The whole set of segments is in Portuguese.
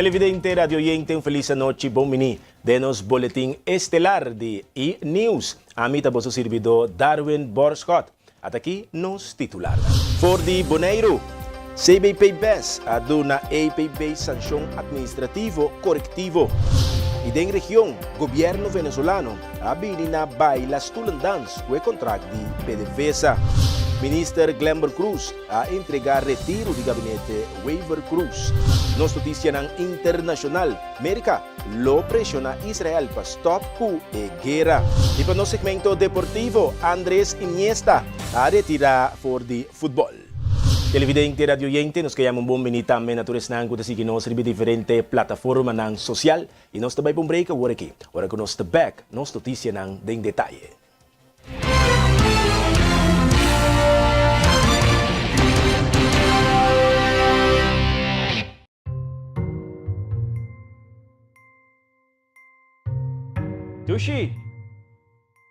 Televidente, radioyente, un feliz noche, bom mini. Denos boletim estelar de E-News. Amita bosso servidor Darwin Borscott. At aqui nos titular. For the Bonaire, CBP BES aduna APB sanção administrativo correctivo. E da região, governo venezuelano abili na bailas tulandans com o contrato de PDVSA. Minister Glenbor Cruz a entregar retiro de gabinete Waiver Cruz. Nos notícia ng internacional, América lo pressiona Israel para stop ku e guerra. E para no segmento deportivo, Andres Iniesta a retira for the football. Televidente, radioyente, nos kaya mong buminita ang menatures na ang kutasiki nos ribi diferente plataforma ng social. E nos tabay pong break, wala ki. Wala ko nos tabak, nos notisya ng ding detalye. Tushi,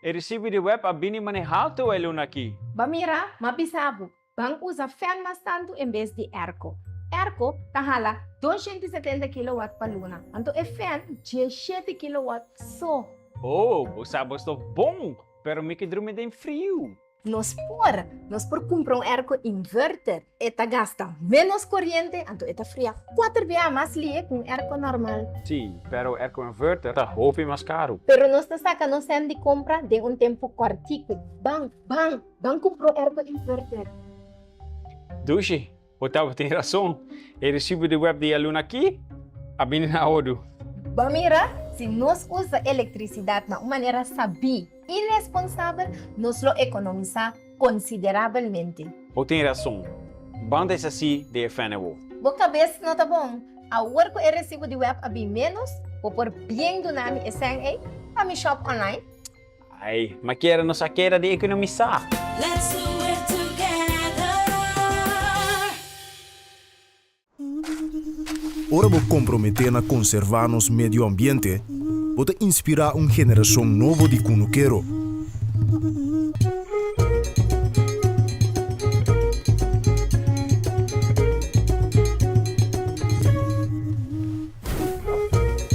recebi di web abini manejado el aqui. Bamira, mabisabo. Bang usa fan mas tanto em vez de ERCO. ERCO kahala 270 kW pa luna. Anto e fan 17 kW so. Oh, usabos to bom, pero me kedrume din frio. Nos por comprar um ERCO inverter. Eta gasta menos corriente, anto eta fria 4 vezes mais lie com ERCO normal. Sí, pero airco inverter tá hopi mais caro. Pero nos saca no sen de compra de um tempo quartico. Bang comprou ERCO inverter. Tushi, você tem razão. Recebi di web di aluna aqui, abini na odo. Bamira, se nós usa eletricidade de uma maneira sabia e irresponsável, nós lo economizar consideravelmente. Você tem razão. Banda é assim de FNW. Boa cabeça não tá bom. A work e recibo de web abi menos, ou por bem do nome e sem a mi shop online. Ai, mas quero nos queira de economizar. Let's do it together. Ora vou comprometer na conservar nos medio ambiente, pode inspirar uma geração nova de cunuqueiro.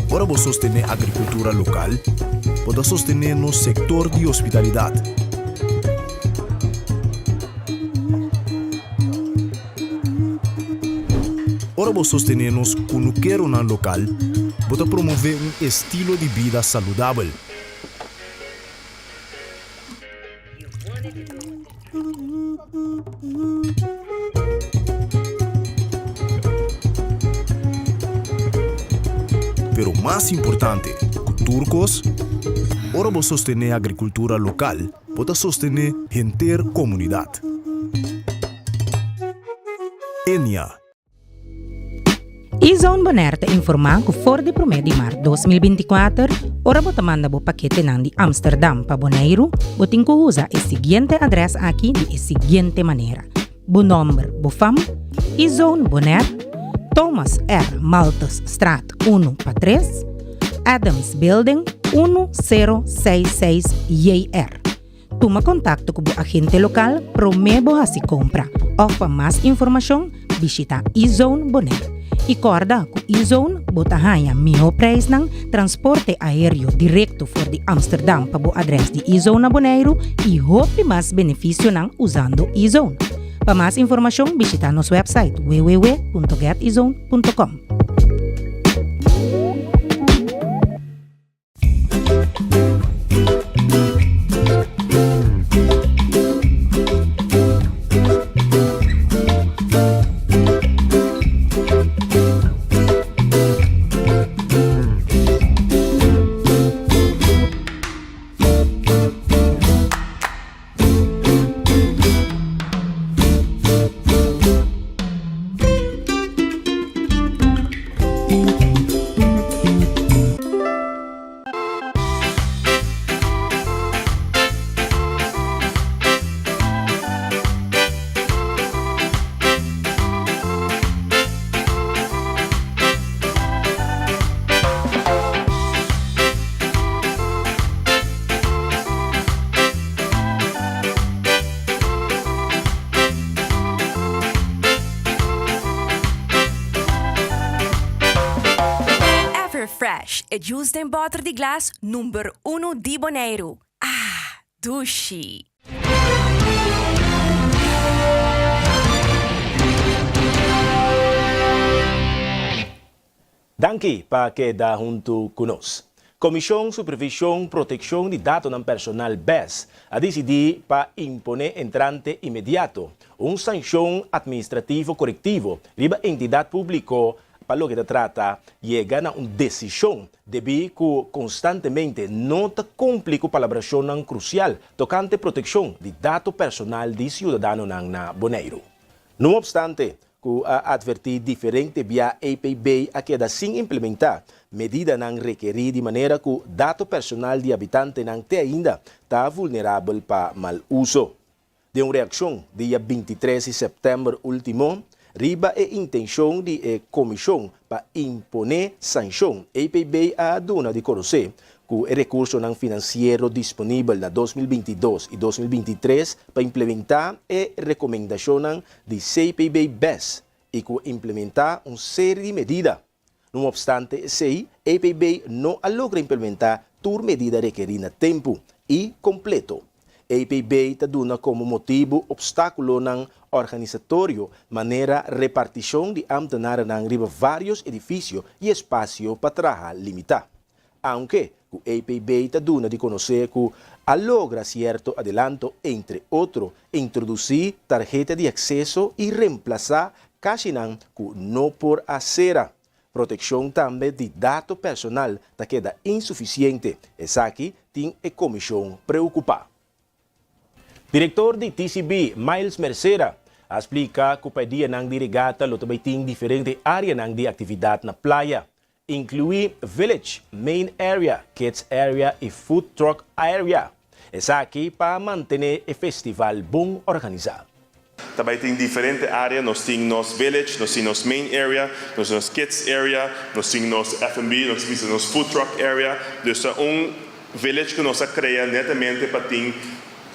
Ora vou sostener a agricultura local, pode sostener no setor de hospitalidade. Ora vou sostener nos cunuqueiro na local, pode promover um estilo de vida saudável. Pero mais importante, turcos, ora vou sostener a agricultura local, pode sostener a inteira comunidade. Enia. E-Zone Bonaire te informa que for de promedio de mar 2024, ora bota manda bo paquete nan de Amsterdam para Bonaire, botin que usa o seguinte adresa aqui de seguinte maneira. Bo número, bo fam, E-Zone Bonaire, Thomas R. Maltas Straat 1 para 3, Adams Building 1066 JR. Toma contato com o agente local para o se compra. Ou para mais informação, visita E-Zone Bonaire. E corda que E-Zone bota ganha melhor preço ng transporte aéreo direto for de Amsterdam para o adressa de E-Zone na Bonaire e hope mais benefício ng usando E-Zone. Para mais informação, visita nosso website www.getezone.com. e juice den butter di glas number 1 di Bonaire. Ah, Dushi. Danke pa queda junto conosco. Comissão Supervisão Proteção de Dados não Personal BES a decidir para imponer entrante imediato sanção administrativo corretivo riba entidade pública para lo que trata chega a uma decisão devido que constantemente não cumpre com a colaboração crucial tocante proteção de dados personal de cidadãos na Bonaire. Não obstante, que advertir diferente via APB a queda sem implementar medida não requerir de maneira que o dado personal de habitante não te ainda está vulnerável para mal uso. De uma reação dia 23 de setembro último, riba a intenção de comissão para imponer sanção APB a dona de conhecer que o recurso não financeiro disponível na 2022 e 2023 para implementar a recomendação de CPB BES e que implementar uma série de medidas. Não obstante, se a APB não logra implementar toda medida requerida tempo e completo. A APB está dando como motivo obstáculo na organizatório maneira repartição de funcionários na riba vários edifícios e espaço para trabalhar limitado. Aunque o APB está dando de conhecer que logra certo adelanto, entre outros, introduzir tarjeta de acesso e reemplazar caixinão que não por acera. Proteção também de dados personal da queda insuficiente. Essa aqui tem a comissão preocupada. Diretor de TCB, Miles Mercera, explica que o país não de regata também tem diferentes áreas de atividade na praia, inclui Village, Main Area, Kids Area e Food Truck Area. Essa aqui para manter o festival bem organizado. Também tem diferentes áreas, nós temos Village, nós temos Main Area, nós temos Kids Area, nós temos F&B, nós temos Food Truck Area. Dus Village que nós criamos netamente para ter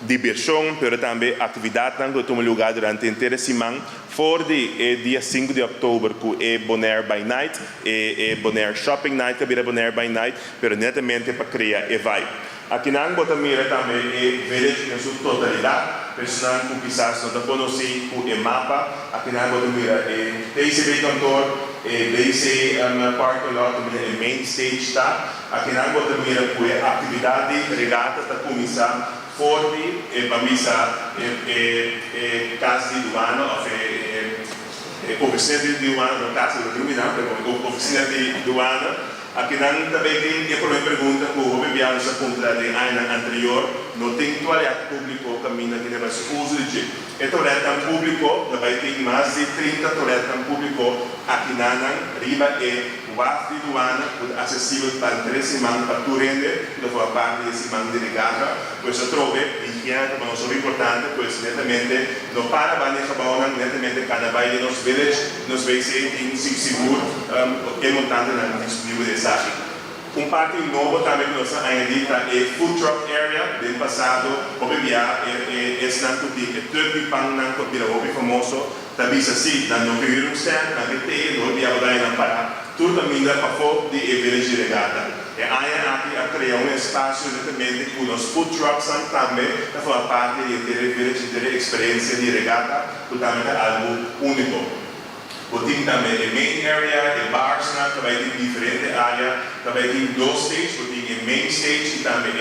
diversão, mas também atividade que toma lugar durante a inteira semana. Fora dia 5 de outubro, que é Bonaire by Night, é Bonaire Shopping Night, que é Bonaire by Night, mas netamente para criar a vibe. Aqui na Botamira também é Village em sua totalidade, pessoal que quizás não conhecem o mapa. Aqui na Botamira é TCB Cantor, é BC Parking Lot, é Main Stage está. Aqui na Botamira é atividade regata para começar forte, é bamisa, é casa de doano, é oficina de doano, não casa de doano, é oficina de doano. Aqui também tem a primeira pergunta que o Roberto nos apontou de ano anterior, não tem toalete público caminho aqui na uso de e toalete público, também tem mais de 30 toaletes público aqui na riba e o WAF de doana acessível para 3 semanas para tu render, que foi a parte de semana delegada, pois eu trouxe higiene, mas não é importante, pois netamente não para a banha netamente cada baile nos village, nos vai ser seguro, é montante na disponível parte novo também que nós ainda é Food Truck Area, do passado, o BBA é tanto de turkey pang nang kopirawobi famoso, também assim, na no primeiro stand, na BT, no BBA vai para tudo também dá para fora de village regata. E aí aqui a criar espaço exatamente com os food trucks também, para fazer parte de ter village, ter experiência de regata, também é algo único. Tem também a main area, a bars, também tem diferentes áreas, também tem 2 stages, tem a main stage e também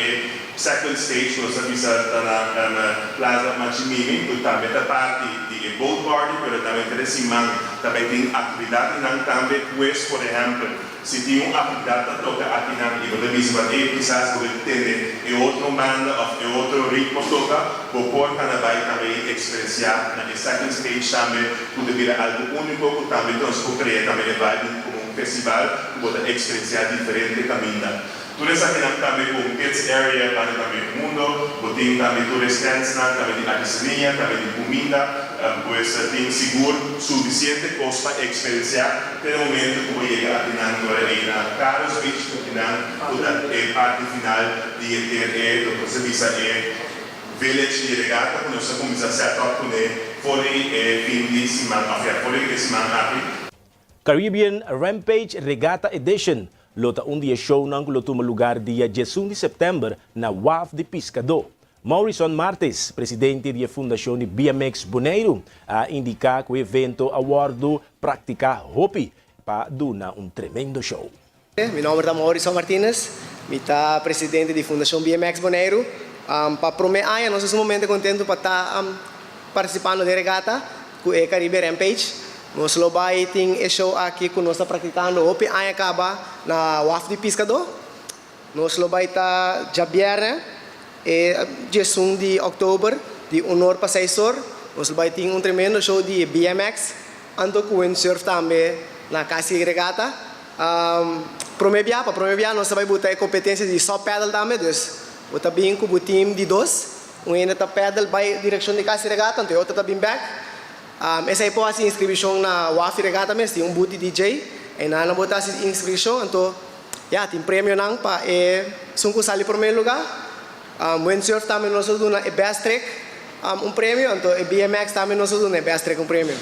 a second stage, nós estamos na Plaza Machimimi, também tem parte de boat party, mas também tem semana, também tem atividade, também, pois, por exemplo, se tem uma atividade que toca aqui na Iba da Bisba, e quizás pode ter outra banda ou outro ritmo toca, vou pôr também experienciar na second stage também, pode vir algo único, também nós podemos criar também como um festival, que pode experienciar diferente caminho. Tudo isso aqui também com Kids Area, também o mundo, tem também restaurantes, também de artesania, também de comida, pois tem seguro suficiente coisa para experienciar até o momento que chega aqui na Carlos Beach, aqui na parte final de ter o serviço Village de regata, que nós começamos a setup com fora fim de semana, fora de semana. Caribbean Rampage Regatta Edition lota um dia show nang lotuma lugar dia 16 de setembro na WAF de Piscador. Morrison Martes, presidente da Fundação de BMX Boneiro, a indicar que o evento awardo praticar hopi para dar um tremendo show. Meu nome é Morrison Martínez, sou presidente da Fundação BMX Boneiro. Para prometer, nós estamos muito contentes para estar participando da regata com o Caribe Rampage. Nós temos um show aqui que nós estamos praticando hopi acaba na WAF de Piscador. Nós vamos estar já viernes, 16 de outubro, de honor para Saisor. Nós vamos ter um tremendo show de BMX, ando com windsurf também na casa de regata. Para prometer, nós vamos botar competência de só pedal também, dus. Bota bem com o time de dois, um ainda está pedal vai direção de casa de regata, então outro está bem back. Essa é a inscrição na WAF de regata mesmo, tem um boot DJ, e na botar a inscrição, então tem prêmio não para sunco sali primeiro lugar. Windsurf também nós damos na best track um prêmio, então BMX também nós damos na best track um prêmio.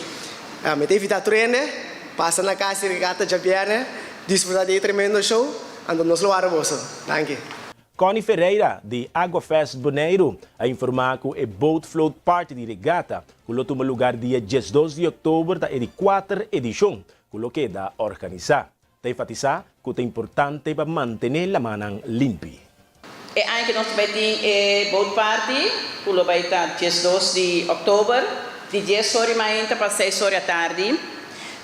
Me tem vida treine, passa na casa de regata já viernes, desfrutar de tremendo show, então nós lo arroboso. Thank you. Connie Ferreira, de Aquafest Boneiro, a informar que o Boat Float Party de regata, que toma lugar dia 12 de outubro da 4ª edição, que da organizar. Te enfatizar que é importante para manter a manang limpi. E anche nós vai ter boat party, que vai estar 12 de outubro, de 10 horas da manhã para 6 horas da tarde.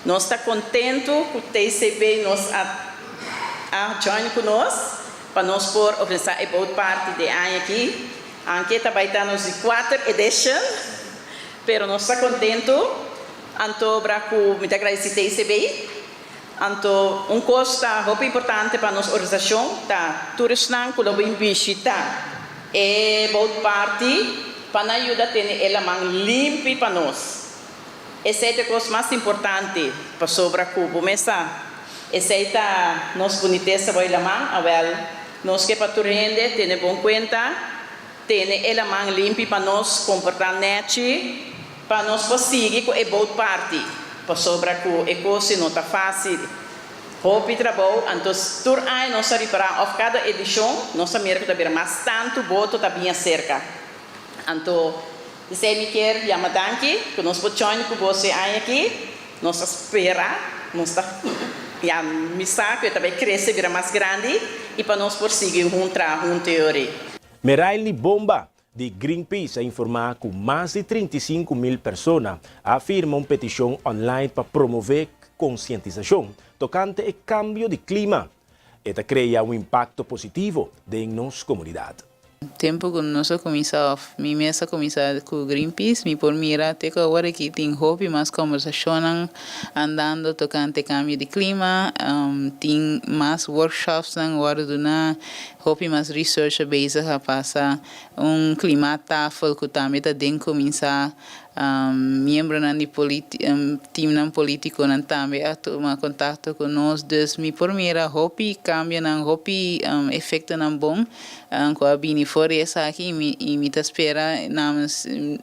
Nós estamos contentes que o TCB nos a join conosco, para nós por oferecer a boat party de ano aqui. A enquete vai estar nos 4ª edição, mas nós estamos contentes. Então, para me agradecer a TCB. Então, custo muito importante para a nossa organização, tá? Turismo que vamos visitar e boat party para ajudar a ter ela mais limpa para nós. Essa é a coisa mais importante para sobre a Cuba. Essa é a nossa boniteza para ela mais. Nós que para turende ter bom conta, ter ela mais limpa para nós comportar net, para nós conseguir com a boat party. Para sobre a coisa não está fácil. Hopi trabalho, então tur aí nós reparar of cada edição, nossa América também mais tanto voto também cerca. Então, se me quer chama danke, que nós podemos com você aí aqui, nós espera, nós está já missa que também cresce vira mais grande e para nós prosseguir um teoria. Meraili Bomba, de Greenpeace, a informar que mais de 35.000 pessoas afirmam uma petição online para promover conscientização tocante ao cambio de clima. Esta cria um impacto positivo em nossa comunidade. Tempo que nós começamos, minha mesa começar com Greenpeace, me por mira até que agora que tem hobby mais conversação andando tocante cambio de clima, tem mais workshops agora do na hobby mais research base a passar clima tafel que também tá den começar membro de time político também a tomar contato com nós, dus me por mira hobby cambia não hobby efeito não bom com a bini fora essa aqui e me espera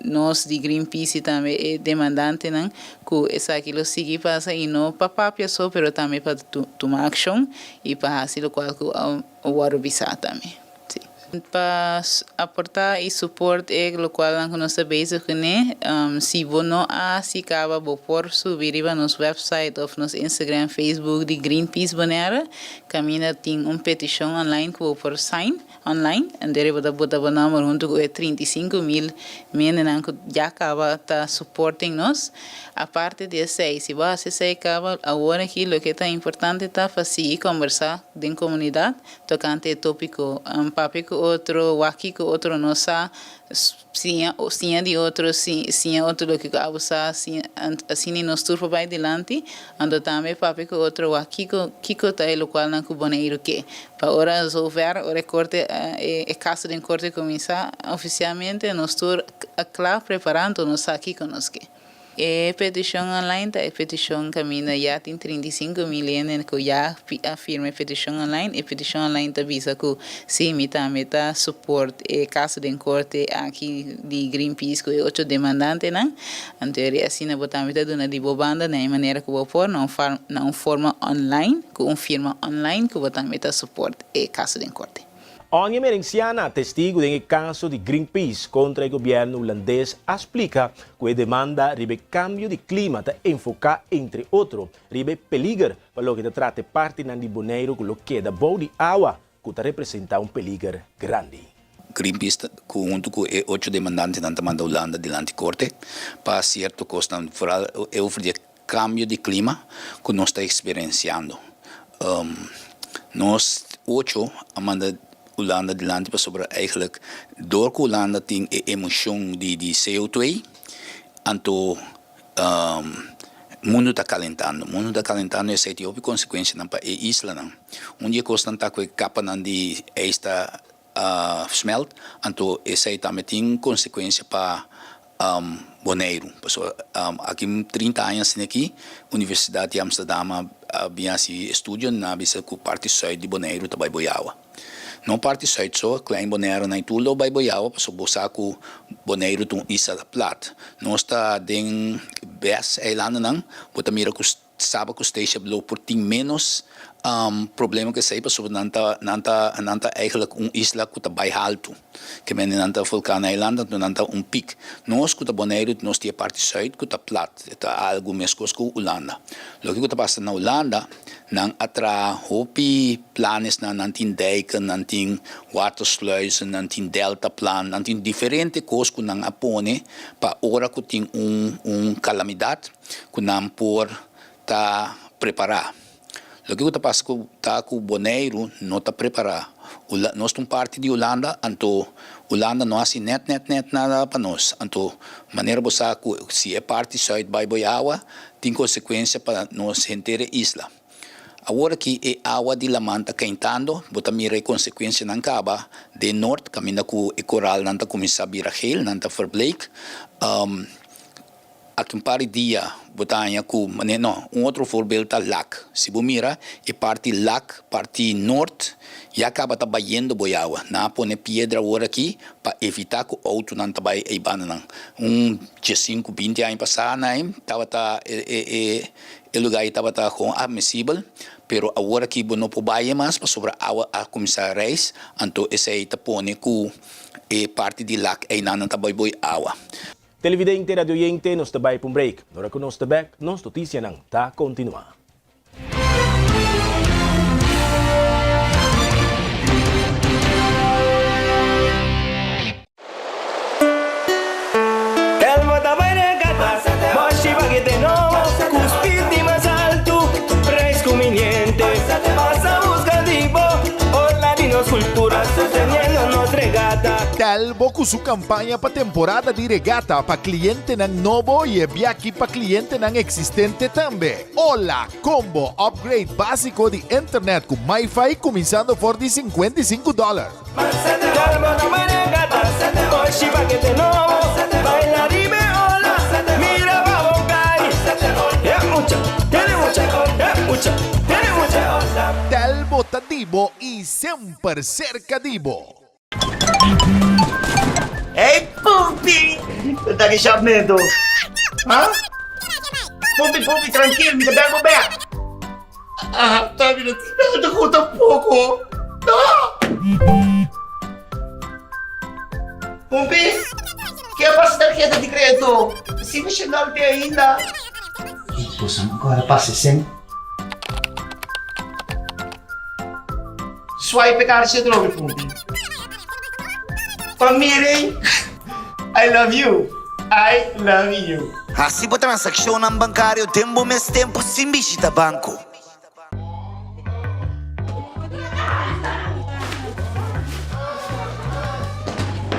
nós de Greenpeace também demandante não que essa aqui lo sigue passa e não para papia só, pero também para tomar ação e para fazer o qual o warubisa também. Para aportar e suporte o qual nós sabemos que se você não acaba por subir para nosso website ou nosso Instagram, Facebook de Greenpeace Bonaire, caminha tem uma petição online que por sign online, e daí você bota o número junto com 35.000 meninas que já acaba tá suportem nós. A parte dessa, se você acaba agora aqui o que é importante tá fazer conversar com a comunidade tocante tópico papico outro aqui que outro não sabe sim de outro sim outro que abusa assim nós turpo vai adiante ando também papico outro aqui que tá o qual na Bonaire que para hora resolver o recorte é caso de corte começar oficialmente nós tur claro preparando nós aqui conosco. E petição online, a petição caminha já tem 35 milhões que já afirma a petição online. E petição online avisa que se meta suporte e caso de corte aqui de Greenpeace que é 8 demandantes, não? Então, assim, na botamita de uma banda, na maneira que vou pôr, não forma online, com uma firma online que botamita suporte e caso de corte. Ang emerenciana, testigo del caso de Greenpeace contra el gobierno holandés, explica que demanda ribe cambio de clima te enfoca, entre otros, ribe peligro para lo que te trate parte de Bonaire con lo que da bau de agua, que te representa un peligro grande. Greenpeace, junto com 8 demandantes na demanda Holanda delante corte, para certo costa over de cambio de clima que nós está experienciando. Nós 8 amanda Holanda delante sobre eigenlijk door Holanda tem emissão de CO2, então mundo está calentando. Mundo está calentando e isso tem consequência na para a isla não. Onde constanta que capa não de esta smelt, então isso também tem consequência para Bonaire. Aqui 30 anos aqui, Universidade de Amsterdam havia estudo na bisa com parte sul de Bonaire também boiava. Não parte sul só, klein Bonaire na tudo vai boiava, para bosa com Bonaire tu isa plat. Não está den best eilanden não, bota mira que sabe que station blow por tem menos problema que sei, para nanta eigenlijk isla que está bem alto, que men nanta vulcano eilanden, nanta pic. Nós que está Bonaire, nós tem parte sul que está plat, está algo mesmo com Holanda. Lo que está passando na Holanda, nang atra hopi planes na nantin dijken, nantin watersluizen, nantin deltaplan, nantin diferente coisas que nang apone pa ora que tem calamidade que nang por ta preparar. Lo que está passando tá com Bonaire não está preparar. Nós somos parte de Holanda, então Holanda não assim net nada para nós. Então maneira bosa se é parte só de Baiboiawa tem consequência para nós inteira isla. Agora que a água de la manta quentando, bota mira a consequência não acaba de norte, caminha com o coral não começa a virar gel, não verbleek. Aqui um par de dias, botanya com, não, outro voorbeeld é lac. Se você mira, é parte lac, parte norte, e acaba trabalhando boiawa. Na põe pedra agora aqui, para evitar que o outro não trabalhe aí banana. 15, 20 anos passados, estava o lugar estava com admissível, pero agora que não pode mais para sobre a água a começar a reis, então esse aí está põe com parte de lac aí não trabalha boiawa. Televidente radio oyente, nos tabay pong break. Nora ko nos tabek, nos notisya ng ta continua. El motabay regata, moshi baguete no, cuspirti más alto, preis conveniente, pasa busca tipo, oladinos culturas, sosteniendo nos regata. Telbo com sua campanha para temporada de regata para cliente ng novo e aqui para cliente ng existente também. Olá, combo upgrade básico de internet com Wi-Fi começando por de $55. Telbo também regata, moshi baguete no, bailarime hola, mira vamos cair, é mucha, tiene mucha. Telbo Tadibo e sempre cercadibo. Hey, Pupi! Tá que chamando? Hã? Pupi, tranquilo, me dá o pé. Ah, tá vendo? Não, conta um pouco. Pupi, que é a tarjeta de crédito? Se me chamar de ainda. Poxa, agora passa sempre. Swipe cara se droga, Pupi. Pamiring, I love you. Assim por transação não bancário, tempo mais tempo sem visita banco.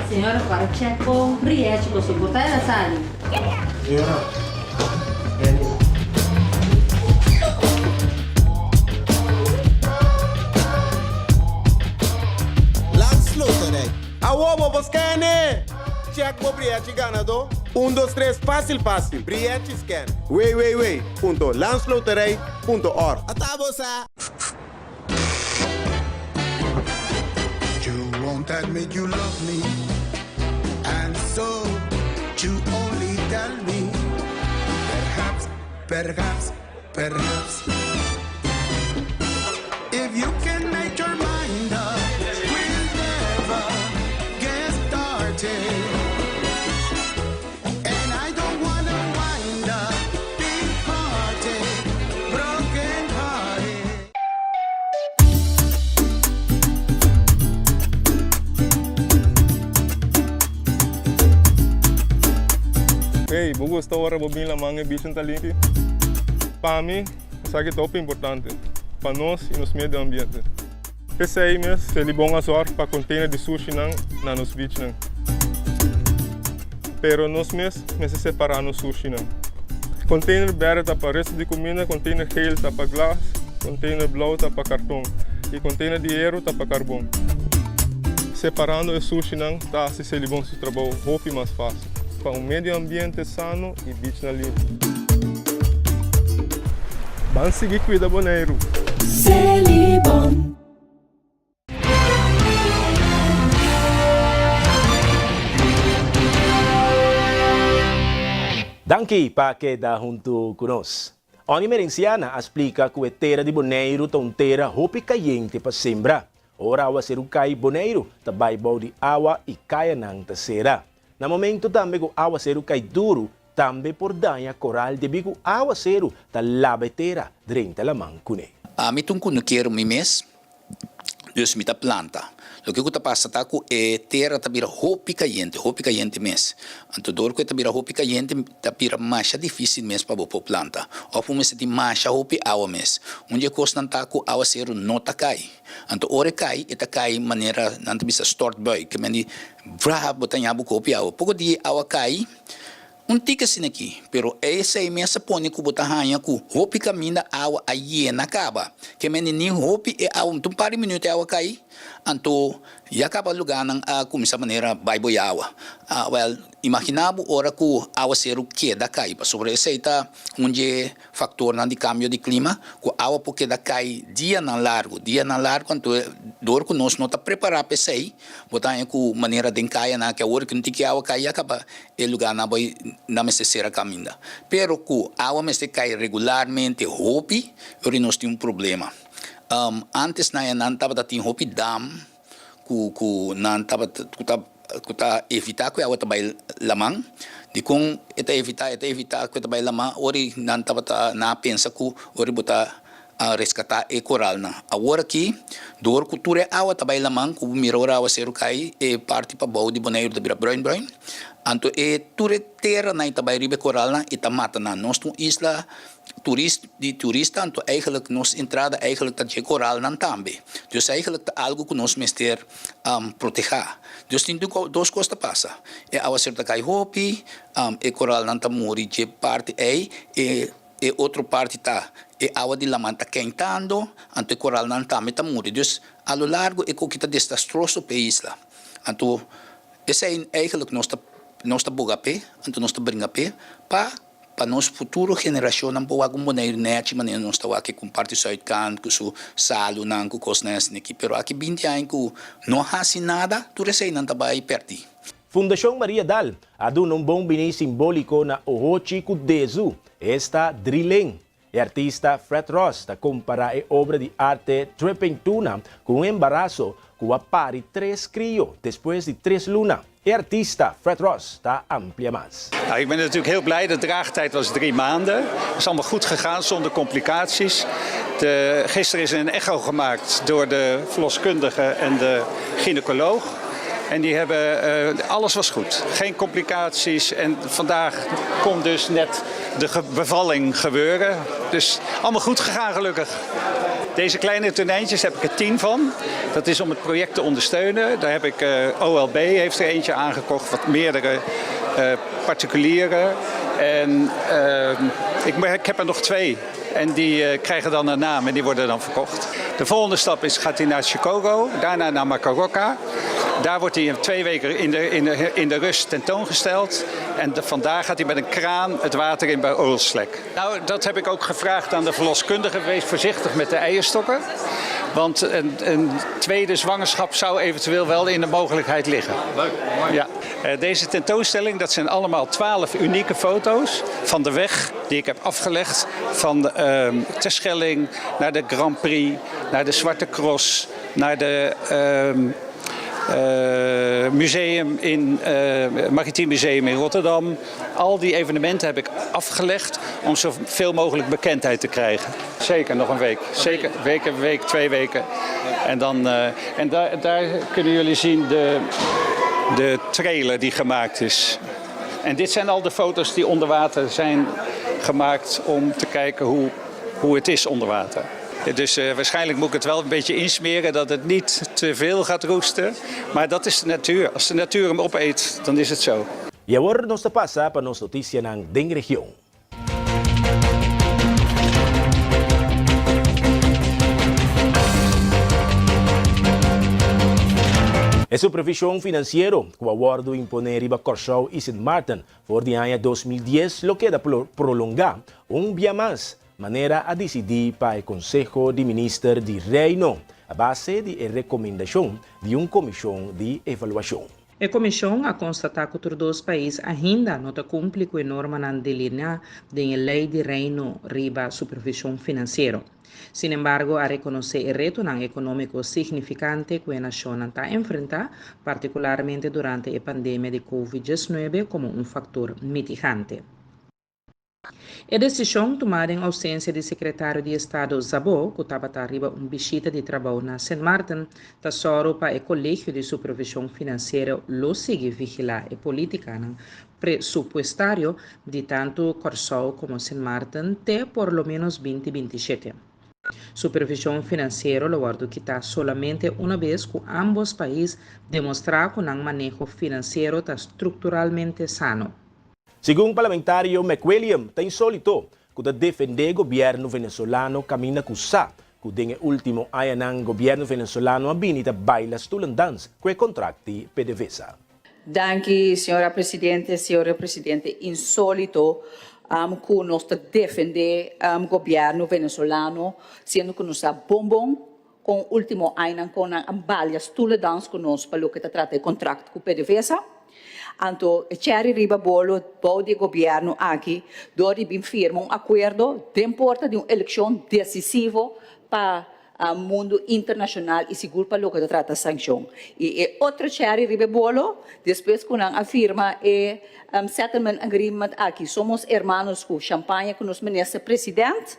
Senhora, para o cheque com Briette, você botar na sala. Senhora. Awobo boskane check mo Briette ganado 1, 2, 3, fácil, fácil. Briete Scan. www.landsloterij.org. Atabosa. You won't admit you love me, and so you only tell me. Perhaps. If you can make your mind up, we'll never get started. And I don't wanna wind up big hearted, broken hearted. Hey, vou gostar agora de vir lá manhã bicho talento. Para mim, isso aqui é top importante para nós e nos meio ambiente. Pensei mesmo, se ele bom azor para container de sushi na nos beach não. Pero nós mesmo separar no sushi não. Container verde tá para resto de comida, container geel tá para glass, container blauw tá para cartão e container de aero tá para carbono. Separando o sushi não, tá se ele bom seu trabalho roupa mais fácil. Para meio ambiente sano e beach na limpo. Vamos seguir cuida Bonaire. Celibon. Danke para quedar junto conosco. A Unimerenciana explica que a terra de Bonaire é uma terra roupa caliente para sembrar. Ora, a ser o cai Bonaire, também de água e caia nang terceira. No momento também que a ser o cai duro, também por danha coral de bico aguacero da labeteira durante a mancune. Mi tung kuno quero mi mes, dus mi ta planta. Lo que eu passa tá com terra tá vira roupa caliente mes. Anto dor que tá vira roupa caliente tá vira mais difícil mes para botar planta. Ou por mes de mais roupa água mes. Onde costa tá com aguacero não tá cai. Anto ore cai e tá cai maneira nanto bisa stort boy que meni brah botar nhabu copi água. Pouco de água cai. Tika sin aqui, pero essa imensa pone que botar ranha com roupa caminha água aí na caba, que menini roupa e água um par de minutos água cai, anto e acaba lugar não a como essa maneira vai boiar água. Well, imaginava hora que água ser o que da cai, para sobre essa está onde fator não de cambio de clima, que água porque da cai dia na largo, anto dor que nós não tá preparar para sair, botar com maneira de caia na que a hora que não tem que água cai acaba o lugar na boi não necessita caminhar. Pero que a água me cai regularmente roupa, ori nós tem problema. Antes não estava tendo roupa dam, que não estava evitar que a água trabalhe lamang, de com evitar que trabalhe lamang, ori não estava na pensa que ori botar a resgatar e coral na. Agora aqui, dor cultura água trabalhe lamang, que mirou a água ser o cai e parte para bom de Bonaire da vira brown. Anto ture terra na itabay ribe coral na itamata na nós tong isla turista anto eigenlijk nos entrada eigenlijk dat je coral nan tambe. Dus eigenlijk ta algo que nos mester proteger. Dus tem duas coisas passa. E awa certa kai hopi e coral nan tamuri je parte e outro parte tá e awa di laman ta quentando anto e coral nan tambe tamuri. Dus a lo largo e kokita desastroso pe isla. Anto essa é eigenlijk nós boga pé, então nós brinca pé, para nós futuro geração não pode acompanhar net, mas nós estamos aqui com parte Zuid-Kant, com o salo, não com os nestes aqui, pero aqui 20 anos que não faz nada, tu recém não está aí perto. Fundação Maria Dal aduna um bom bini simbólico na Ohochi Kudezu, esta Drilling. O artista Fred Ross está compara a obra de arte Trepentuna com um embaraço que apare 3 crios depois de 3 lunas. De artista Fred Ross está amplia mais. Ik ben natuurlijk heel blij. De draagtijd was 3 maanden. Het is allemaal goed gegaan zonder complicaties. Gisteren is een echo gemaakt door de verloskundige en de gynaecoloog. En die hebben, alles was goed. Geen complicaties. En vandaag kon dus net de bevalling gebeuren. Dus allemaal goed gegaan gelukkig. Deze kleine tonijntjes heb ik er 10 van. Dat is om het project te ondersteunen. Daar heb ik OLB heeft er eentje aangekocht, wat meerdere particulieren. En ik heb er nog 2. En die krijgen dan een naam en die worden dan verkocht. De volgende stap gaat hij naar Chicago, daarna naar Macaroca. Daar wordt hij 2 weken in de rust tentoongesteld. En vandaar gaat hij met een kraan het water in bij Oorlslek. Nou, dat heb ik ook gevraagd aan de verloskundige. Wees voorzichtig met de eierstokken. Want een tweede zwangerschap zou eventueel wel in de mogelijkheid liggen. Leuk, mooi. Ja. Deze tentoonstelling, dat zijn allemaal 12 unieke foto's van de weg die ik heb afgelegd. Van Terschelling naar de Grand Prix, naar de Zwarte Cross, naar de Maritiem Museum in Rotterdam. Al die evenementen heb ik afgelegd om zoveel mogelijk bekendheid te krijgen. Zeker nog een week. Zeker een week, 2 weken. En daar kunnen jullie zien de trailer die gemaakt is. En dit zijn al de foto's die onder water zijn gemaakt om te kijken hoe het is onder water. Dus waarschijnlijk moet ik het wel een beetje insmeren dat het niet te veel gaat roesten. Maar dat is de natuur. Als de natuur hem opeet, dan is het zo. Y ahora nos pasa para nos noticia ng ding región. A supervisão financeiro com o acordo imponer riba Corsau e St. Martin for the ano 2010 lo queda prolongar dia mais, maneira a decidir para o Conselho de Ministros de Reino, a base de recomendação de comissão de avaliação. A comissão a constatar que os dois países ainda não cumprem com a norma na linha da lei de Reino riba supervisão financeira. Sin embargo, a reconocer el reto económico significante que la nación está enfrentando, particularmente durante la pandemia de COVID-19, como un factor mitigante. A decisão tomada em ausência do secretário de Estado Zabo, que estava arriba uma visita de trabalho na St. Martin, está só para o Colégio de Supervisão Financeira lo sigue vigilar a política presupuestário de tanto Corsau como St. Martin até por lo menos 2027. Supervisão financeira lo guardo que está solamente uma vez que ambos países demonstrar que um manejo financeiro está estruturalmente sano. Segundo o parlamentário McWilliam, está insólito que defender o governo venezuelano caminha com sa, que no último ano o governo venezuelano ha vinito bailas tulandans com contratti PDVSA. Danke, senhora Presidente, insólito que nós defender o governo venezuelano, sendo que nós bombom com o último ano com bailas tulandans conosco para o que trata de contrato com PDVSA. Anto, c'è riba bolo di governo aqui, dove bin firma un accordo de importa di un'elezione decisivo para o mundo internacional e seguro para o que trata sanção. E outra c'è riba bolo, depois que a firma settlement agreement aqui, somos hermanos com Champagne, com o ministro presidente,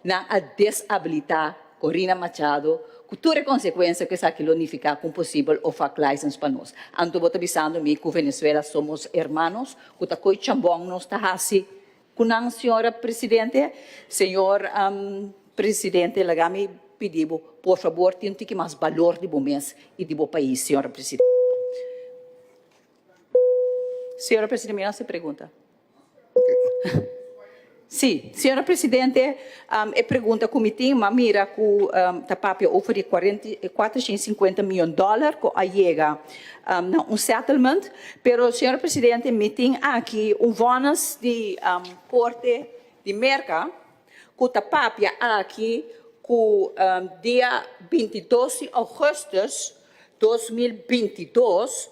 na a desabilitar Corina Machado, com toda a consequência que essa unificar com possível o fac license para nós. Anto vou avisando me que Venezuela somos hermanos, que tá coi chambong nos tá hasi. Kunang senhora presidente, senhor presidente, lagami pedibo, por favor, tem que mais valor de bom mês e de bom país, senhora presidente. Senhora presidente, me se pergunta. Sim, senhora presidente, pergunta como tem uma mira que a papia oferece $450 milhões que a chega settlement, pero senhora presidente, me tem aqui bónus de porte de merca que a papia aqui que dia 22 de agosto de 2022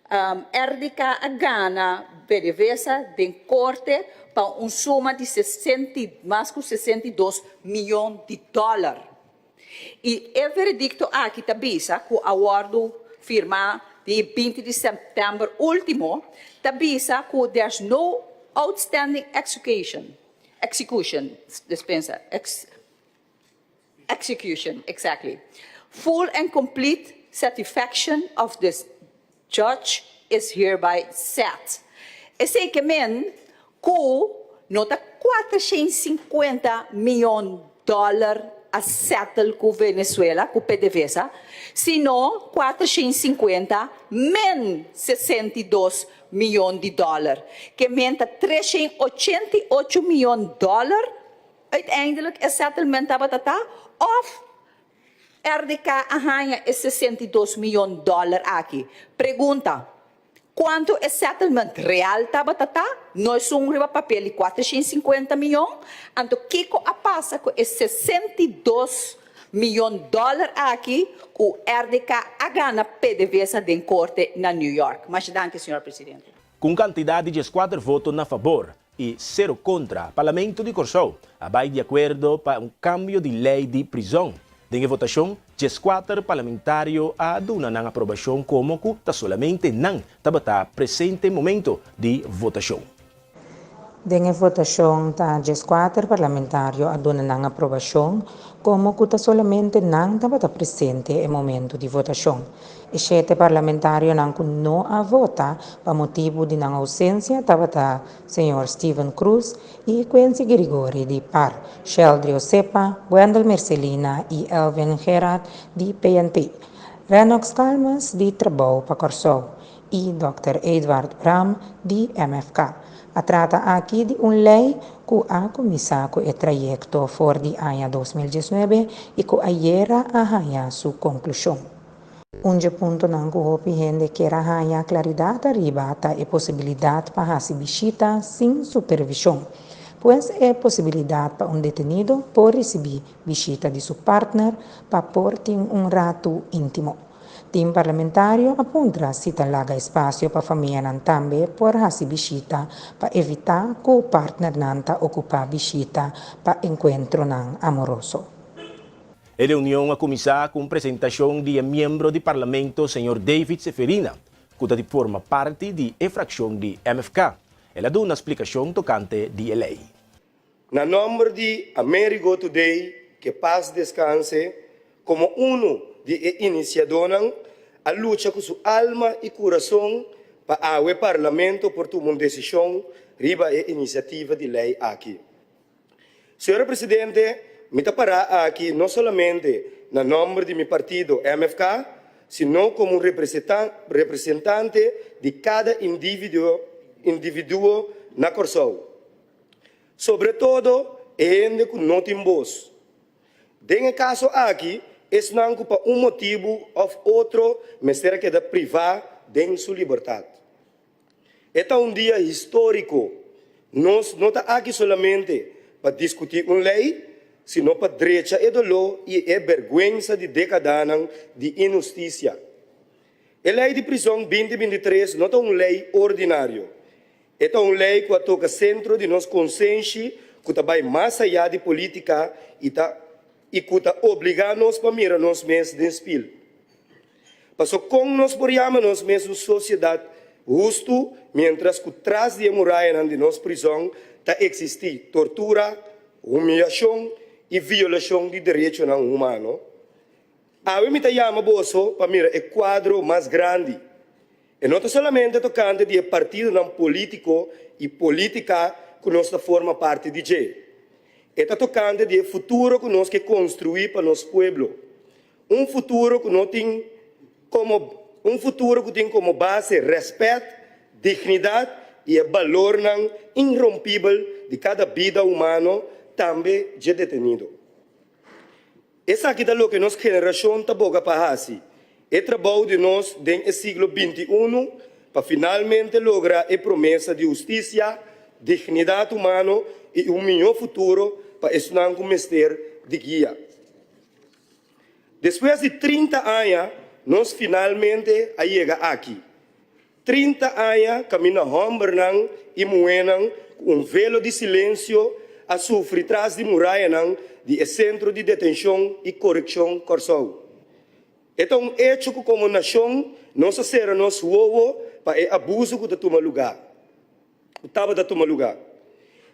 RDK a Ghana PDVSA de corte para suma de mais de $62 milhões. E o veredicto aqui tabisa que o acordo firmado de 20 de setembro último tabisa que there's no outstanding execution, exactly. Full and complete satisfaction of this judge is hereby set. Esse que men que nota $450 milhões a settle com Venezuela, com PDVSA, sino 450 men 62 milhões de dólares, que menta 388 milhões de dólares, uiteindelijk is settlement tabatata, of RDK arranha esse 62 milhões de dólares aqui. Pergunta, quanto é settlement real tabatata? Nós somos riba papel de 450 milhões, então o que a passa com esse 62 milhões de dólares aqui, o RDK a gana PDVSA de corte na New York. Mas danke, senhor presidente. Com quantidade de 4 votos na favor e 0 contra, o Parlamento de Corsou vai de acordo para um cambio de lei de prisão. Dengue votação, 4 parlamentários aduna na aprovação como que está solamente não está presente momento de votação. Dengue votação, tá 4 parlamentários aduna na aprovação como que está solamente não está presente em momento de votação. E 7 parlamentários não a vota para motivo de não ausência estava senhor Steven Cruz e Quincy Grigori de PAR, Sheldry Osepa, Wendell Mercelina e Elvin Gerard de PNP, Renox Calmas de Trabalho para Corsou e Dr. Edward Bram de MFK. A trata aqui de uma lei que a começar com o trajeto for de ano 2019 e que ayer a sua conclusão. Ponto não compreende que a claridade arriba a possibilidade para fazer visita sem supervisão, pois é possibilidade para detenido por receber visita de seu partner para por ter rato íntimo. Tim parlamentário aponta se larga espaço para a família também por fazer visita para evitar que o partner nanta ocupa visita para encontro amoroso. A reunião a começar com a apresentação de membro do Parlamento, Sr. David Seferina, que forma parte da fração de MFK. Ela dá uma explicação tocante da lei. Na nome de Amerigo Today, que paz descanse, como de iniciadores, a luta com sua alma e coração para o Parlamento por tomar uma decisão riba a iniciativa de lei aqui. Senhor Presidente, me para aqui não somente na nome de meu partido MFK, sino como representante de cada indivíduo na Corsou. Sobretudo, ainda que não tem voz. Nesse caso aqui, é não por motivo ou outro, mas será que é privar de sua liberdade. É dia histórico. Nós não estamos aqui somente para discutir uma lei, sino para direita e dolor e vergonha de décadas de injustiça. A lei de prisão 2023 não é uma lei ordinária. É uma lei que toca centro de nossa consciência, que vai mais allá de política e que obriga-nos para mirar nós mesmos de espelho. Porque como nós podemos nós mesmos sociedade justo, mientras que atrás de muralha de nossa prisão existe tortura, humilhação e violação de direitos humanos. A mim me chama bolso para mirar o quadro mais grande. E não somente tocante de partido político e política que nós forma parte de G. Está tocante de futuro que nós que construir para nosso povo. Futuro que não tem como base respeito, dignidade e valor irrompível de cada vida humana também de detenido. Essa aqui é o que nossa geração está boga para fazer. É trabalho de nós no século XXI para finalmente lograr a promessa de justiça, dignidade humana e um melhor futuro para esse mestre de guia. Depois de 30 anos, nós finalmente chegamos aqui. 30 anos caminhando e moendo com velo de silêncio a sofrer atrás de muralha de centro de detenção e correção Corsou. É um hecho que como nação nós seremos ovo para o abuso que está tomando lugar.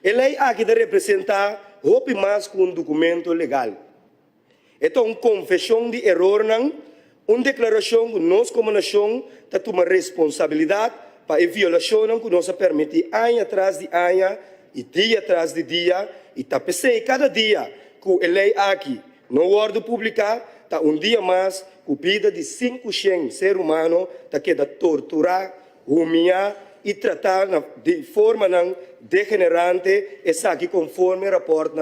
A lei aqui de representar roupa mais que documento legal. É uma confissão de erro, uma declaração que nós como nação está tomando responsabilidade para a violação que nos permite ano atrás de ano e dia atrás de dia e está pensando cada dia que a lei aqui no ordem pública, tá dia mais, cupida de 500 seres humanos, tá queda torturar, humilhar e tratar de forma degenerante, essa aqui conforme rapport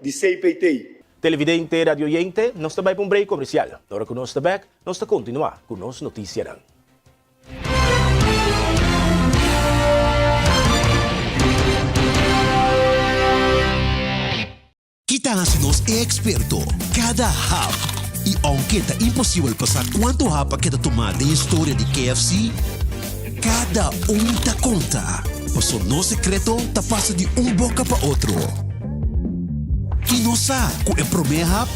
de CPT. Televidente, radioyente, nós também para um break comercial. Agora que nós estamos back, nós estamos continuar com nossa notícia. Kita nos é experto. Cada hub. E aunque está impossível passar quanto hub que tomar de história de KFC, cada ta conta. Passou no secreto, tá passa de boca para outro. E não sabe que o primeiro hub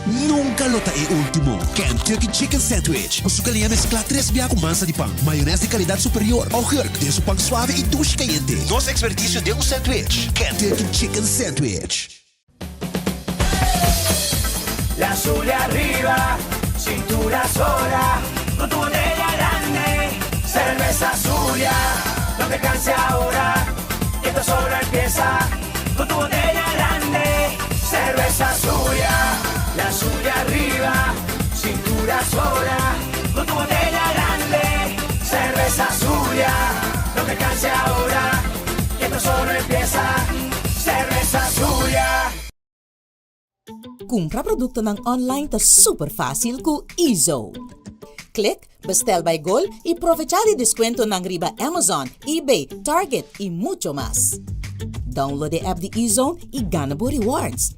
nunca lota é último. Kentucky Chicken Sandwich. O sucalinha mescla 3 biá com massa de pão, maionese de qualidade superior, ao herc de pão suave e duche quente. Nosso expertício de sandwich. Kentucky Chicken Sandwich. La Zulia arriba, cintura sola, con tu botella grande, cerveza Zulia, no te canses ahora, que esto solo empieza, con tu botella grande, cerveza Zulia, la Zulia arriba, cintura sola, con tu botella grande, cerveza Zulia, no te canses ahora, que esto solo empieza, cerveza Zulia. Compra produkto ng online ta super fácil ku eZone. Click, bestel by Gol y aprovechar el descuento ng riba Amazon, eBay, Target y mucho más. Download the app de eZone y gana po rewards.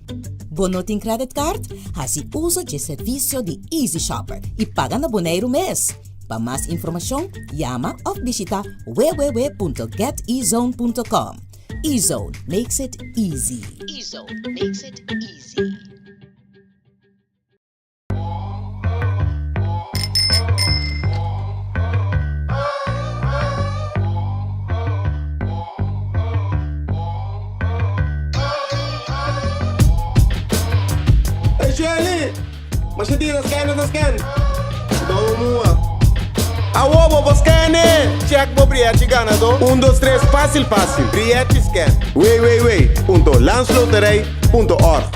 Bonoting credit card, así usa el servicio de Easy Shopper y paga na Bonaire mes. Para más información, llama o visita www.getezone.com. eZone makes it easy. eZone makes it easy. Shirley, mas hindi na scan. Daw mo Awo bo scan check bo Briette ganado. 1, 2, 3, fácil. Briette scan. Wait. Landsloterij.org.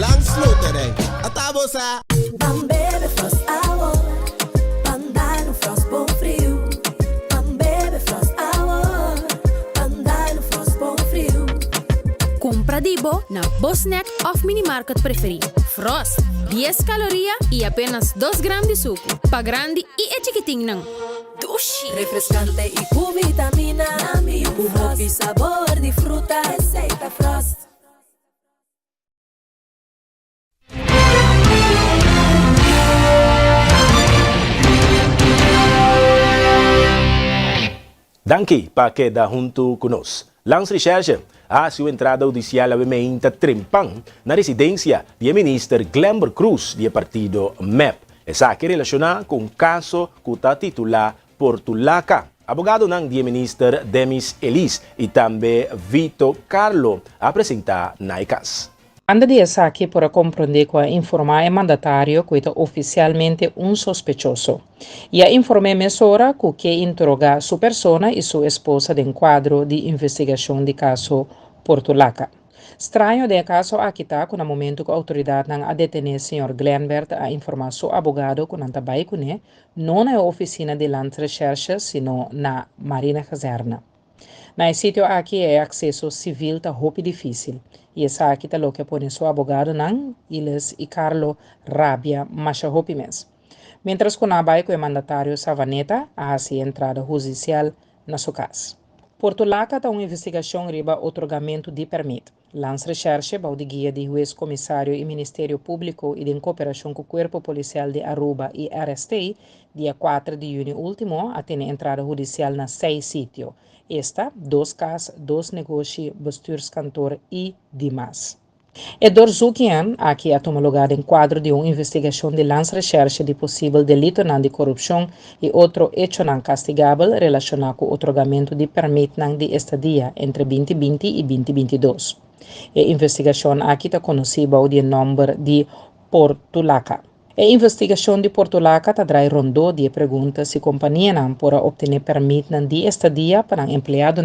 Landsloterij. Atabo sa Bebe Frost Hour, andar no Frost bom frio. Bebe Frost Hour, andar no Frost bom frio. Compra Dibo na Bosnack of Minimarket preferido. Frost, 10 calorías y apenas 2 gramos de suco. Pa grande y chiquitín nang. Dushi. Refrescante y con vitamina. Un hobby sabor de fruta. Receita Frost. Danke para quedar junto conosco. Lanz Recherche, a sua entrada judicial obviamente trimpang na residência do ministro Glenber Cruz do partido MEP. Essa que relaciona com o caso que está titular Portulaca. Abogado ng ministro Demis Elis e também Vito Carlo apresentar na ICAS. Anda di Asaki para compreender que informar é mandatário que é oficialmente sospechoso. E a informe emissora que interroga sua persona e sua esposa de quadro de investigação de caso Portulaca. Estranho de caso aqui está com o momento que a autoridade não a detener o Sr. Glenbert a informar seu abogado que não trabalha com ele, não na oficina de Lanz Recherche, sino na Marina Caserna. Na sítio aqui é acesso civil tá roupa difícil. E essa aqui tá que põe seu abogado não, Iles e Carlo Rabia macha roupa mes. Mientras que na baia com o mandatário Savaneta a entrada judicial na sua casa. Portulaca tá uma investigação riba otorgamento de permito. Lanz Recherche, bau de guia de juiz comissário e Ministério Público e em cooperação com o Corpo Policial de Aruba e RST, dia 4 de junho último, a ter entrada judicial na 6 sítios. Esta, 2 casas, 2 negócios, bestuurskantoor e demais. Edor Zukian, aqui a tomar lugar em quadro de uma investigação de Lanz Recherche de possível delito de corrupção e outro hecho não castigável relacionado com o otorgamento de permito de estadia entre 2020 e 2022. A investigação aqui está conhecida o nome de Portulaca. A investigação de Portulaca traz rondou de perguntas se a companhia não pode obter permito de estadia para empregado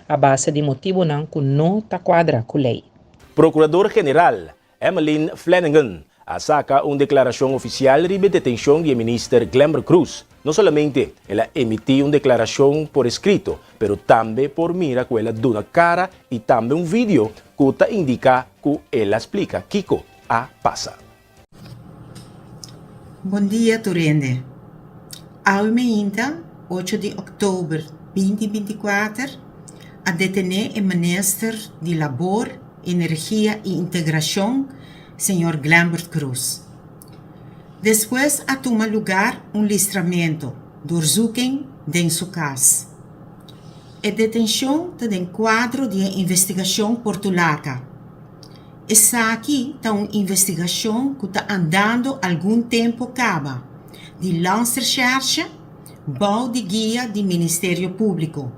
a base de motivo que não está quadra com a lei. Procurador-General Emmeline Flanagan saca una declaración oficial de detención del ministro Glenber Cruz. No solamente ella emitió una declaración por escrito, pero también por mira que ella da una cara y también un video que indica que ella explica Kiko a pasa. Bom dia, Turende. Aumenta, 8 de outubro 2024, a detener o ministro de Labor, Energia e Integração, Sr. Glenber Cruz. Depois a toma lugar listramento, doorzoeking em sua casa. A detenção está em quadro de investigação portulaca. Essa aqui está uma investigação que está andando algum tempo acaba, de lança-recherche, bom de guia do Ministério Público.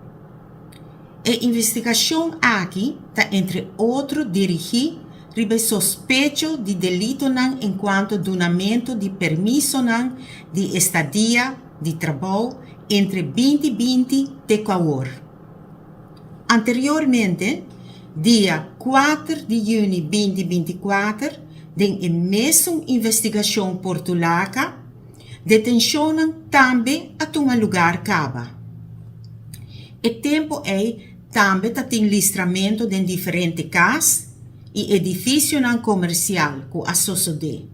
A investigação aqui está, entre outros, dirigida ribe sospecho de delito nan enquanto donamento de permisso nan de estadia de trabalho entre 2020 e 2024. Anteriormente, dia 4 de junho 2024, em mesma investigação portulaca, detenção também a tomar lugar caba. O tempo também tem listramento de diferentes casos e edifício comercial que associado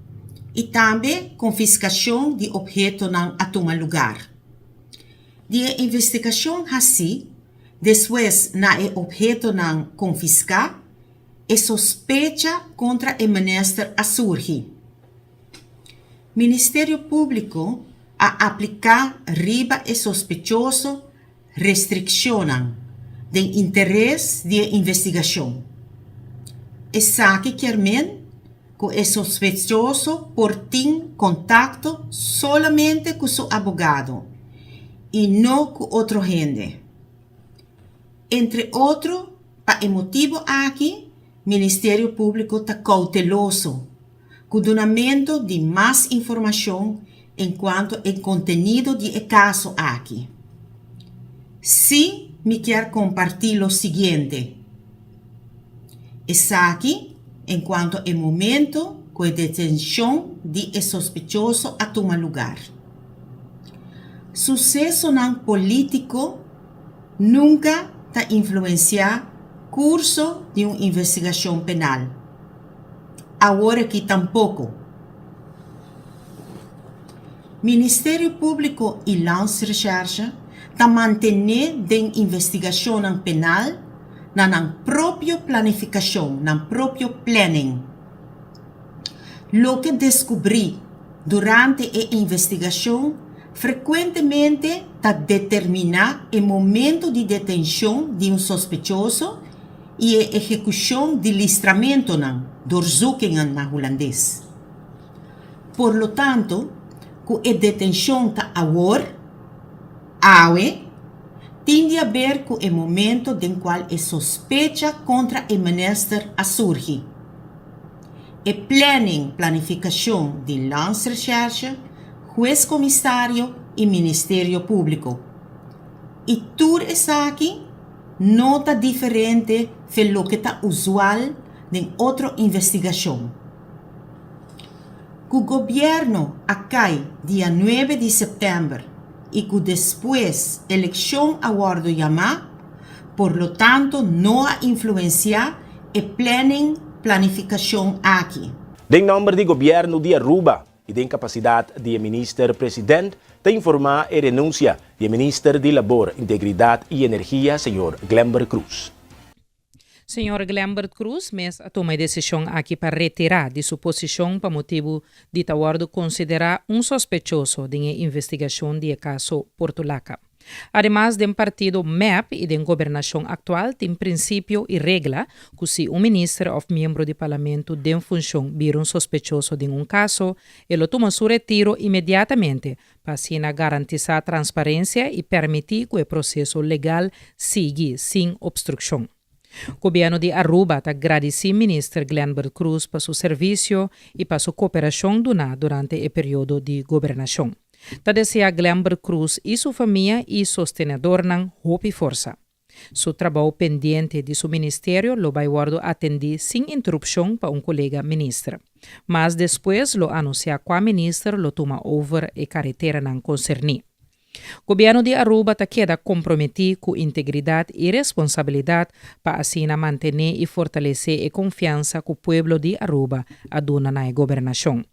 e também confiscação de objetos a tomar lugar. De investigação assim, depois na objeto confiscar, e sospecha contra o ministro a surgir. Ministério Público a aplicar riba e sospechoso restrição de interesse de investigação. E sabe claramente que é sospechoso por ter contato solamente com seu advogado e não com outra gente. Entre outros, para o motivo aqui, o Ministério Público está cauteloso com o donamento de mais informação enquanto ao conteúdo do caso aqui. Sim, me quero compartilhar o seguinte. Está aqui, enquanto é momento que a detenção de sospechoso a tomar lugar. Sucesso político nunca está influenciar curso de uma investigação penal. Agora que tampouco. Ministério Público e Lança-Recherche está mantendo a investigação penal na própria planificação, na próprio planning. Lo que descobri durante a investigação frequentemente está determinar o momento de detenção de sospechoso e a execução de listramento doorzoeking na holandês. Por lo tanto, que a detenção está agora, tende a ver com o momento em qual a sospecha contra o ministro a surgir. E planificação de lança-recherche, juiz comissário e Ministério Público. E tudo isso aqui não está diferente do que está usual em outra investigação. O governo acai dia 9 de setembro e que depois eleição aguardo chamar, por lo tanto, não a influenciar e planificação aqui. Em nome do governo de Aruba e da incapacidade do ministro-presidente de informar a renúncia do ministro de Labor, Integridade e Energia, Sr. Glenber Cruz. Sr. Glenber Cruz mesmo tomou a decisão aqui para retirar de sua posição por motivo de acordo considerar sospechoso de investigação do caso Portulaca. Además do partido MEP e da governação atual, tem princípio e regra que se ministro ou membro do parlamento de função vir sospechoso de caso, ele toma seu retiro imediatamente para assim garantizar transparência e permitir que o processo legal siga sem obstrução. O governo de Aruba está agradecido ao ministro Glenber Cruz por seu serviço e por sua cooperação durante o período de governação. Está deseja Glenber Cruz e sua família e sostenedor hope e força. Su trabalho pendiente de su ministerio lo Baiwardo atendi sin interrupción para un colega ministro. Mas después lo anuncia qua ministro lo toma over e carretera nan concerni. Governo de Aruba ta queda comprometido com integridade e responsabilidade para assim manter e fortalecer a confiança que o pueblo de Aruba aduna na governação.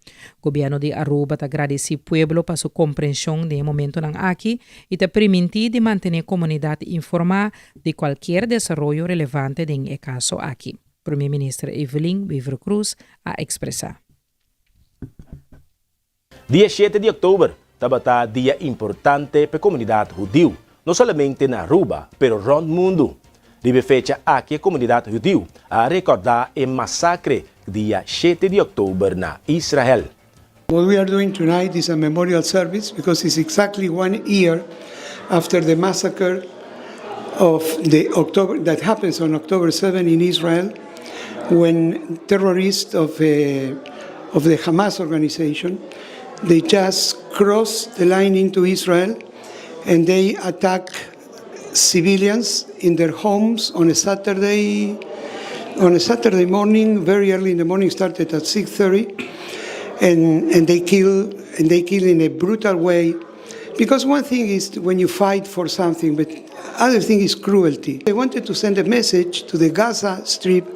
Governo de Aruba ta agradece pueblo para sua compreensão no momento nan aqui e ta permitir de manter a comunidade informada de qualquer desenvolvimento relevante em caso aqui. Primeiro-Ministro Evelyn Weaver Cruz a expressar. Dia 7 de outubro, tabata dia importante para a comunidade judeu, não somente na Aruba, pero round mundo. Ribe fecha aqui a comunidade judeu a recordar o massacre dia 7 de outubro na Israel. What we are doing tonight is a memorial service because it's exactly 1 year after the massacre of the October that happens on October 7 in Israel, when terrorists of the Hamas organization, they just cross the line into Israel and they attack civilians in their homes on a Saturday morning, very early in the morning, started at 6:30, and they kill in a brutal way. Because one thing is when you fight for something, but other thing is cruelty. They wanted to send a message to the Gaza Strip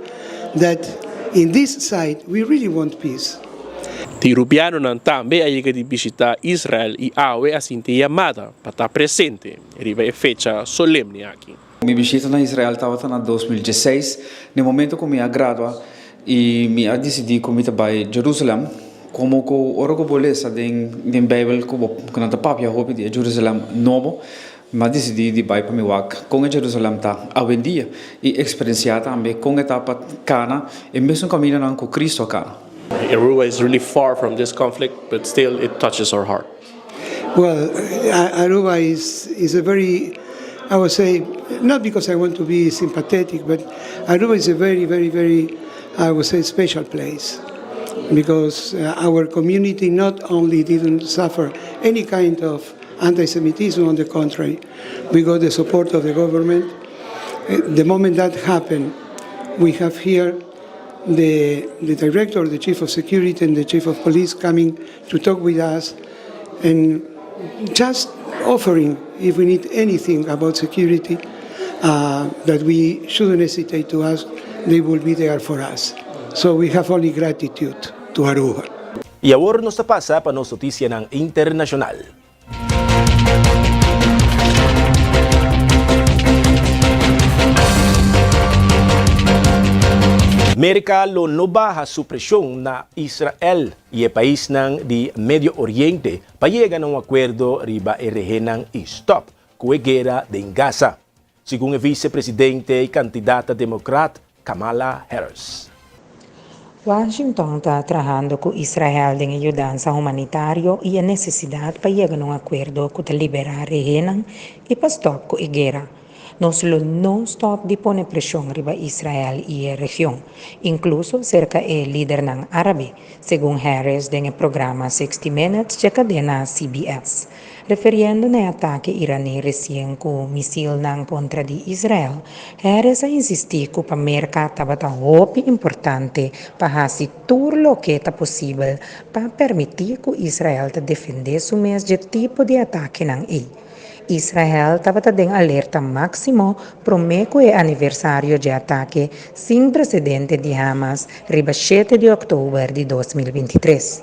that in this side we really want peace. Ti rubiano nan tambe a di visita Israel e awe a sinti chiamata per estar presente e riva e fecha solemne aqui. Mi visita na Israel estava na 2016, no momento que me agradua e me ha decidido comer para Jerusalém, como que ora que bolesa den Bible que na papia hopi de Jerusalém novo, me ha decidido de para me wak com Jerusalém tá a vendia e experienciar também com etapa cana e mesmo caminho nan com Cristo cana. Aruba is really far from this conflict, but still it touches our heart. Well, Aruba is a very, I would say, not because I want to be sympathetic, but Aruba is a very, very, very, I would say, special place. Because our community not only didn't suffer any kind of anti-Semitism, on the contrary, we got the support of the government. The moment that happened, we have here the director, the chief of security, and the chief of police coming to talk with us and just offering, if we need anything about security, that we shouldn't hesitate to ask, they will be there for us. So we have only gratitude to Aruba. E agora nos passa para nossa notícia ng internacional. Amerika lo nobaha su presyon na Israel e país ng di Medio Oriente payega ng acuerdo riba erehenang stop ku gera en Gaza, según el vicepresidente e candidata democrat Kamala Harris. Washington está trabajando con Israel en ayudanza humanitaria y a necesidad para llegar a un acuerdo para liberar rehenan y para stop con la guerra. Nos lo non-stop di pone presión riba Israel y la región, incluso cerca el líder ng árabe, según Harris en el programa 60 Minutes de cadena CBS. Refiriendo al ataque iraní recién con misil ng contra de Israel, Harris ha insistido que América estaba tan importante para hacer todo lo que está posible para permitir que Israel te defenda su mesmo tipo de ataque ng Israel estava em alerta máximo para o aniversário de ataque sem precedente de Hamas, riba 7 de outubro de 2023.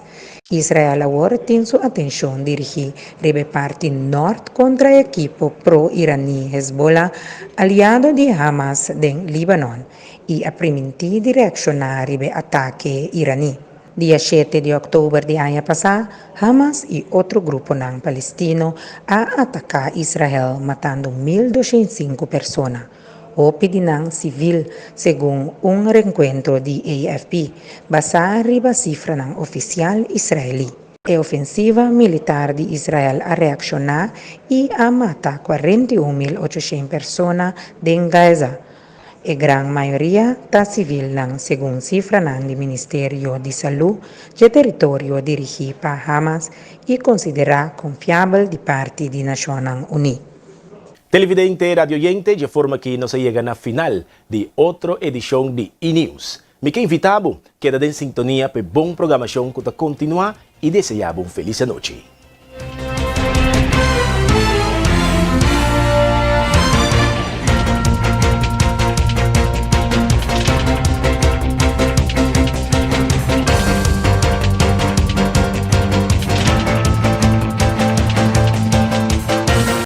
Israel agora tem sua atenção dirigida riba parte norte contra o equipo pro-iraní Hezbollah, aliado de Hamas em Líbano, e a permitir direcionar riba ataque iraní. Dia 7 de outubro de ano passado, Hamas e outro grupo não palestino a atacar Israel, matando 1.205 pessoas. O pedinang civil, segundo reencontro de AFP, basado riba cifra ng oficial israeli. A ofensiva militar de Israel a reaccionar e a matar 41.800 pessoas em Gaza. A gran maioria da civil lang según cifra ng Ministerio de Salud de territorio dirigido para Hamas e considera confiável de parte de Naciones Unidas. Televidente, radioyente, de forma que nos llega na final de outra edição de e-News. Me que invitabo, queda em sintonia para bom programação que continua e desejabo feliz noite.